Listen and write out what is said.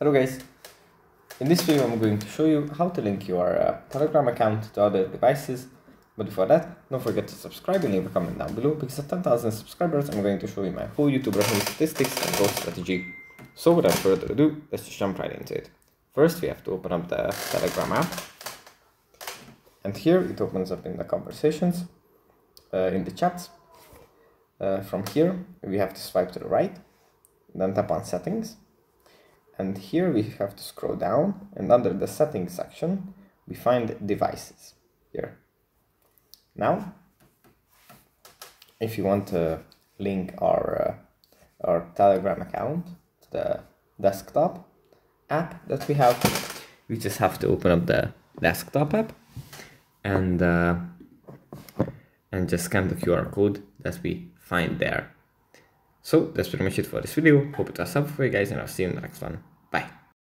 Hello guys, in this video I'm going to show you how to link your Telegram account to other devices, but before that don't forget to subscribe and leave a comment down below, because at 10,000 subscribers I'm going to show you my whole YouTube revenue statistics and growth strategy. So without further ado, let's just jump right into it. First we have to open up the Telegram app, and here it opens up in the conversations, in the chats. From here we have to swipe to the right, then tap on settings. And here we have to scroll down, and under the settings section, we find devices here. Now, if you want to link our Telegram account to the desktop app that we have, we just have to open up the desktop app and just scan the QR code that we find there. So that's pretty much it for this video. Hope it was helpful for you guys, and I'll see you in the next one. Bye.